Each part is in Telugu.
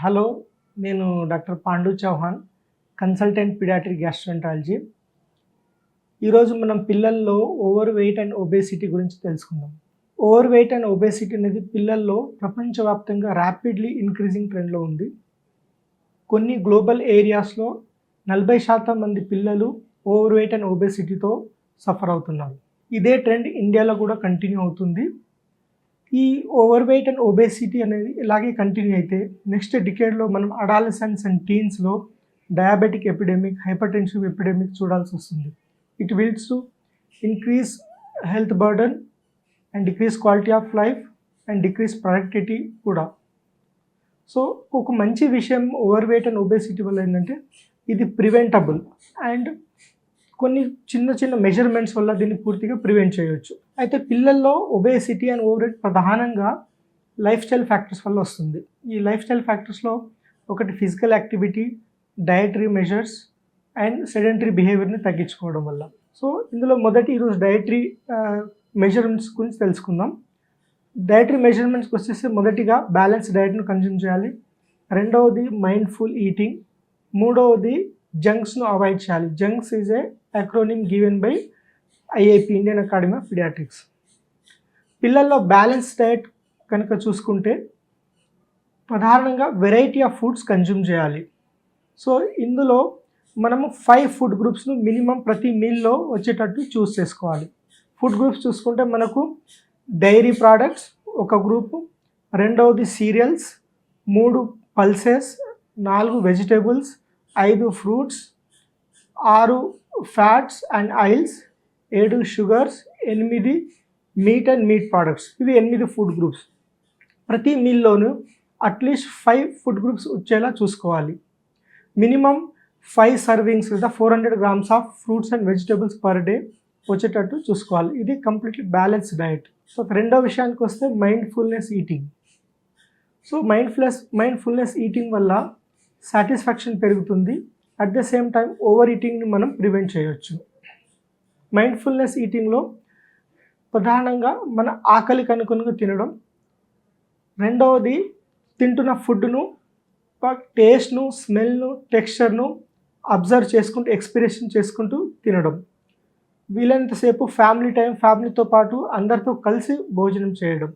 హలో, నేను doctor Pandu Chauhan, consultant paediatric gastroenterology. ఈరోజు మనం పిల్లల్లో ఓవర్ వెయిట్ అండ్ ఒబేసిటీ గురించి తెలుసుకుందాం. ఓవర్ వెయిట్ అండ్ ఒబేసిటీ అనేది పిల్లల్లో ప్రపంచవ్యాప్తంగా ర్యాపిడ్లీ ఇంక్రీజింగ్ ట్రెండ్లో ఉంది. కొన్ని గ్లోబల్ ఏరియాస్లో 40% మంది పిల్లలు ఓవర్ వెయిట్ అండ్ ఒబేసిటీతో సఫర్ అవుతున్నారు. ఇదే ట్రెండ్ ఇండియాలో కూడా కంటిన్యూ అవుతుంది. ఈ ఓవర్ వెయిట్ అండ్ ఒబేసిటీ అనేది ఇలాగే కంటిన్యూ అయితే నెక్స్ట్ డికేడ్లో మనం అడాలసెన్స్ అండ్ టీన్స్లో డయాబెటిక్ ఎపిడెమిక్, హైపర్టెన్సివ్ ఎపిడెమిక్ చూడాల్సి వస్తుంది. It wills to increase health burden and decrease quality of life and decrease productivity కూడా. సో ఒక మంచి విషయం ఓవర్ వెయిట్ అండ్ ఒబేసిటీ వల్ల ఏంటంటే ఇది ప్రివెంటబుల్ అండ్ కొన్ని చిన్న మెజర్మెంట్స్ వల్ల దీన్ని పూర్తిగా ప్రివెంట్ చేయవచ్చు. అయితే పిల్లల్లో ఒబేసిటీ అండ్ ఓవర్ వెయిట్ ప్రధానంగా లైఫ్ స్టైల్ ఫ్యాక్టర్స్ వల్ల వస్తుంది. ఈ లైఫ్ స్టైల్ ఫ్యాక్టర్స్లో ఒకటి physical activity, dietary measures and sedentary బిహేవియర్ని తగ్గించుకోవడం వల్ల. సో ఇందులో మొదటి ఈరోజు డయటరీ మెజర్మెంట్స్ గురించి తెలుసుకుందాం. డయటరీ మెజర్మెంట్స్కి వచ్చేసి మొదటిగా బ్యాలెన్స్ డయట్ను కన్జ్యూమ్ చేయాలి. రెండవది మైండ్ఫుల్ ఈటింగ్. మూడవది జంక్స్ను అవాయిడ్ చేయాలి. JUNCS is a acronym given by IAP, Indian Academy of Pediatrics. పిల్లల్లో బ్యాలెన్స్ డయట్ కనుక చూసుకుంటే ప్రధానంగా వెరైటీ ఆఫ్ ఫుడ్స్ కన్జ్యూమ్ చేయాలి. సో ఇందులో మనము 5 ఫుడ్ గ్రూప్స్ను మినిమం ప్రతి మీల్లో వచ్చేటట్టు చూస్ చేసుకోవాలి. ఫుడ్ గ్రూప్స్ చూసుకుంటే మనకు డైరీ ప్రోడక్ట్స్ ఒక గ్రూపు, రెండవది serials, 3 pulses, 4 vegetables, 5 fruits, 6 fats and oils, 7 sugars, 8 meet and meet products. ఇవి 8 ఫుడ్ గ్రూప్స్. ప్రతి మీల్లోనూ అట్లీస్ట్ 5 ఫుడ్ గ్రూప్స్ వచ్చేలా చూసుకోవాలి. మినిమం 5 సర్వింగ్స్ లేదా 400 grams of fruits and vegetables per day వచ్చేటట్టు చూసుకోవాలి. ఇది కంప్లీట్లీ బ్యాలెన్స్డ్ డయట్. సో రెండో విషయానికి వస్తే mindfulness eating. So mindfulness eating వల్ల సాటిస్ఫాక్షన్ పెరుగుతుంది. At the same time over ఈటింగ్ని మనం ప్రివెంట్ చేయొచ్చు. మైండ్ఫుల్నెస్ ఈటింగ్లో ప్రధానంగా మన ఆకలికి అనుగుణంగా తినడం, రెండవది తింటున్న ఫుడ్ను టేస్ట్ను, స్మెల్ను, టెక్స్చర్ను అబ్జర్వ్ చేసుకుంటూ ఎక్స్పీరియన్స్ చేసుకుంటూ తినడం, వీలైనంతసేపు ఫ్యామిలీ టైం, ఫ్యామిలీతో పాటు అందరితో కలిసి భోజనం చేయడం.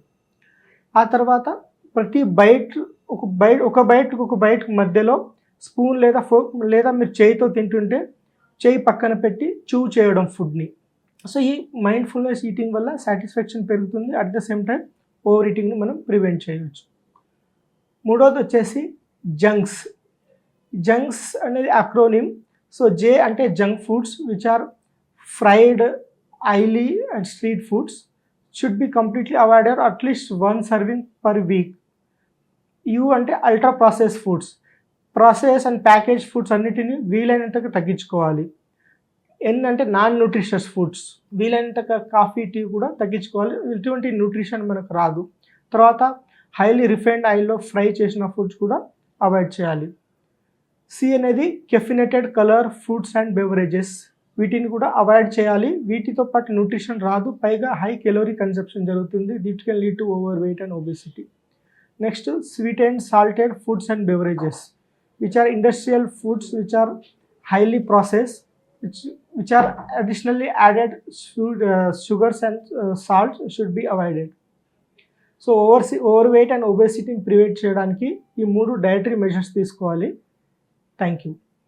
ఆ తర్వాత ప్రతి ఒక బైట్ మధ్యలో స్పూన్ లేదా ఫోర్క్ లేదా మీరు చేయితో తింటుంటే చేయి పక్కన పెట్టి చూ చేయడం ఫుడ్ని. సో ఈ మైండ్ఫుల్నెస్ ఈటింగ్ వల్ల సాటిస్ఫాక్షన్ పెరుగుతుంది. At the same time over ఈటింగ్ని మనం ప్రివెంట్ చేయవచ్చు. మూడోది వచ్చేసి జంక్స్. జంక్స్ అనేది అక్రోనిమ్. సో జే అంటే junk foods which are fried, oily and street foods should be completely avoided at least 1 serving per week. U అంటే ultra process foods, process and package foods అన్నిటిని వీలైనంతగా తగ్గించుకోవాలి. అంటే నాన్ న్యూట్రిషియస్ ఫుడ్స్ వీలైనంతగా కాఫీ, టీ కూడా తగ్గించుకోవాలి. ఇటువంటి న్యూట్రిషన్ మనకు రాదు. తర్వాత హైలీ రిఫైన్డ్ ఆయిల్లో ఫ్రై చేసిన ఫుడ్స్ కూడా అవాయిడ్ చేయాలి. సి అనేది caffeinated colour foods and beverages, వీటిని కూడా అవాయిడ్ చేయాలి. వీటితో పాటు న్యూట్రిషన్ రాదు, పైగా హై కెలోరీ కన్సంప్షన్ జరుగుతుంది. It can lead to overweight and obesity. Next sweet and salted foods and beverages which are industrial foods which are highly processed, which are additionally added sugars and salt should be avoided. So overweight and obesity prevent చేయడానికి ఈ 3 డయటరీ మెజర్స్ తీసుకోవాలి. Thank you.